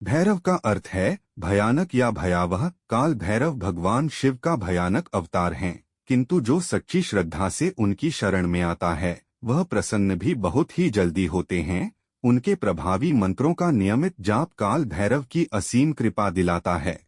भैरव का अर्थ है भयानक या भयावह। काल भैरव भगवान शिव का भयानक अवतार हैं, किंतु जो सच्ची श्रद्धा से उनकी शरण में आता है वह प्रसन्न भी बहुत ही जल्दी होते हैं। उनके प्रभावी मंत्रों का नियमित जाप काल भैरव की असीम कृपा दिलाता है।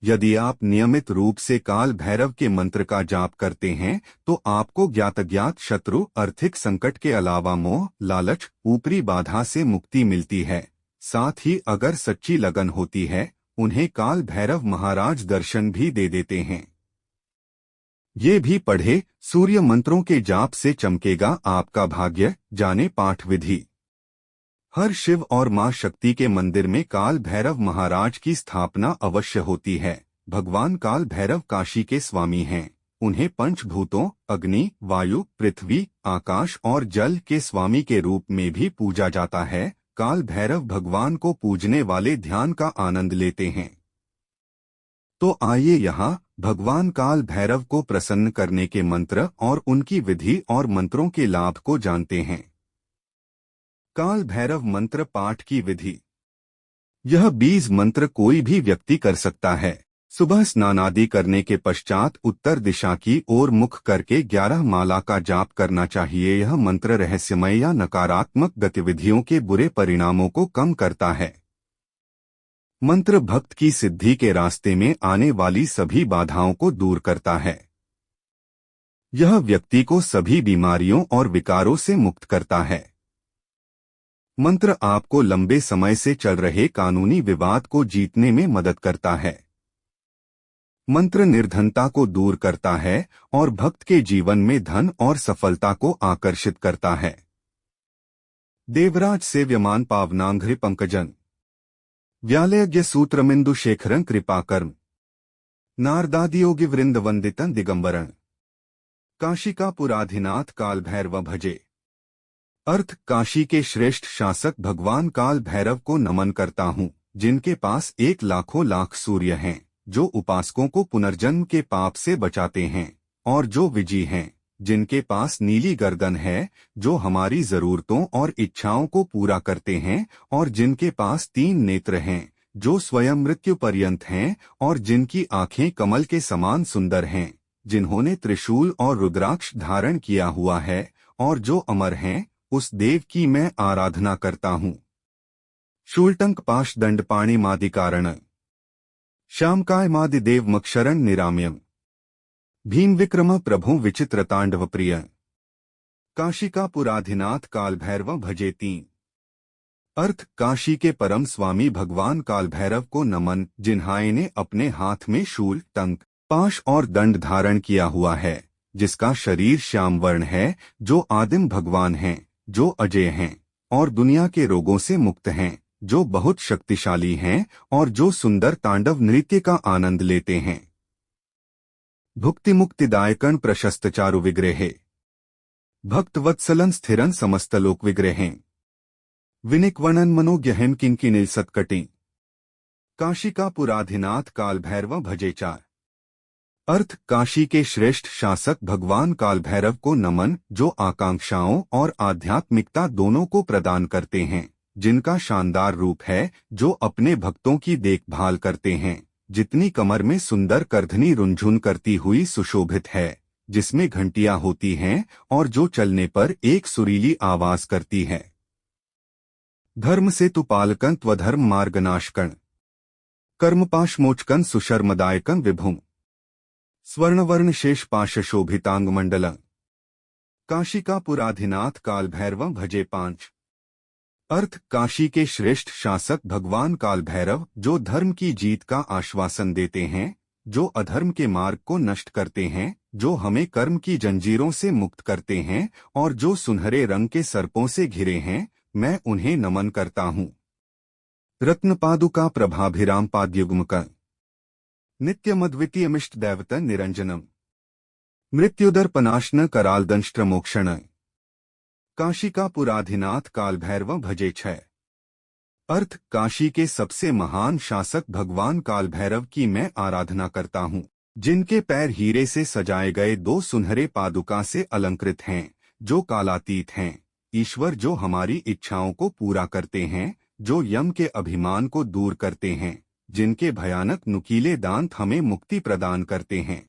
यदि आप नियमित रूप से काल भैरव के मंत्र का जाप करते हैं तो आपको ज्ञात शत्रु, आर्थिक संकट के अलावा मोह, लालच, ऊपरी बाधा से मुक्ति मिलती है। साथ ही अगर सच्ची लगन होती है, उन्हें काल भैरव महाराज दर्शन भी दे देते हैं। ये भी पढ़े, सूर्य मंत्रों के जाप से चमकेगा आपका भाग्य। जाने पाठ विधि। हर शिव और मां शक्ति के मंदिर में काल भैरव महाराज की स्थापना अवश्य होती है। भगवान काल भैरव काशी के स्वामी हैं। उन्हें पंचभूतों अग्नि, वायु, पृथ्वी, आकाश और जल के स्वामी के रूप में भी पूजा जाता है। काल भैरव भगवान को पूजने वाले ध्यान का आनंद लेते हैं। तो आइए यहाँ भगवान काल भैरव को प्रसन्न करने के मंत्र और उनकी विधि और मंत्रों के लाभ को जानते हैं। काल भैरव मंत्र पाठ की विधि। यह 20 मंत्र कोई भी व्यक्ति कर सकता है। सुबह स्नान आदि करने के पश्चात उत्तर दिशा की ओर मुख करके 11 माला का जाप करना चाहिए। यह मंत्र रहस्यमय या नकारात्मक गतिविधियों के बुरे परिणामों को कम करता है। मंत्र भक्त की सिद्धि के रास्ते में आने वाली सभी बाधाओं को दूर करता है। यह व्यक्ति को सभी बीमारियों और विकारों से मुक्त करता है। मंत्र आपको लंबे समय से चल रहे कानूनी विवाद को जीतने में मदद करता है। मंत्र निर्धनता को दूर करता है और भक्त के जीवन में धन और सफलता को आकर्षित करता है। देवराज सेव्यमान पावनांघ्रि पंकजन व्यालयज्ञ सूत्रमिंदु शेखरं कृपाकर्म नारदादियोगी वृंद वंदितं दिगंबरण काशिकापुराधिनाथ काल भैरव भजे। अर्थ, काशी के श्रेष्ठ शासक भगवान काल भैरव को नमन करता हूँ, जिनके पास 1 लाखों लाख सूर्य हैं, जो उपासकों को पुनर्जन्म के पाप से बचाते हैं, और जो विजयी हैं, जिनके पास नीली गर्दन है, जो हमारी जरूरतों और इच्छाओं को पूरा करते हैं, और जिनके पास 3 नेत्र हैं, जो स्वयं मृत्यु पर्यंत हैं, और जिनकी आंखें कमल के समान सुंदर हैं, जिन्होंने त्रिशूल और रुद्राक्ष धारण किया हुआ है, और जो अमर हैं, उस देव की मैं आराधना करता हूँ। शूलटंक पाश दंडपाणि मादिकारण श्यामकाय मादिदेव मक्षरण निराम्यम भीम विक्रम प्रभु विचित्र तांडव प्रिय काशिकापुराधिनाथ काल भैरव भजे। 3 अर्थ, काशी के परम स्वामी भगवान काल भैरव को नमन, जिन्हां ने अपने हाथ में शूल, टंक, पाश और दंड धारण किया हुआ है, जिसका शरीर श्याम वर्ण है, जो आदिम भगवान हैं, जो अजय हैं और दुनिया के रोगों से मुक्त हैं, जो बहुत शक्तिशाली हैं और जो सुंदर तांडव नृत्य का आनंद लेते हैं। भुक्ति मुक्तिदायकन प्रशस्त चारु विग्रहे भक्तवत्सलन स्थिरन समस्तलोक विग्रहें विनिक्वणन मनोज्ञहन किंकिनिल सत्कटिं काशिकापुराधिनाथ काल भैरव भजे। 4 अर्थ, काशी के श्रेष्ठ शासक भगवान काल भैरव को नमन, जो आकांक्षाओं और आध्यात्मिकता दोनों को प्रदान करते हैं, जिनका शानदार रूप है, जो अपने भक्तों की देखभाल करते हैं, जितनी कमर में सुंदर करधनी रुंझुन करती हुई सुशोभित है, जिसमें घंटियां होती हैं और जो चलने पर एक सुरीली आवाज करती है। धर्म सेतु पालकं त्वधर्म मार्गनाशकं कर्मपाशमोचकं सुशर्मदायकं विभुं स्वर्णवर्ण शेष पाश शोभितांग मंडलं काशिकापुराधिनाथ काल भैरव भजे। 5 अर्थ, काशी के श्रेष्ठ शासक भगवान काल भैरव, जो धर्म की जीत का आश्वासन देते हैं, जो अधर्म के मार्ग को नष्ट करते हैं, जो हमें कर्म की जंजीरों से मुक्त करते हैं और जो सुनहरे रंग के सर्पों से घिरे हैं, मैं उन्हें नमन करता हूँ। रत्नपादुका प्रभाभिराम पाद्युग्मक नित्यमद्वितीयमिष्ट दैवतं निरंजनम मृत्युदर्पनाशन करालदंष्ट्र मोक्षण काशिकापुराधिनाथ काल भैरव भजे। 6 अर्थ, काशी के सबसे महान शासक भगवान काल भैरव की मैं आराधना करता हूँ, जिनके पैर हीरे से सजाए गए 2 सुनहरे पादुका से अलंकृत हैं, जो कालातीत हैं। ईश्वर जो हमारी इच्छाओं को पूरा करते हैं, जो यम के अभिमान को दूर करते हैं, जिनके भयानक नुकीले दांत हमें मुक्ति प्रदान करते हैं।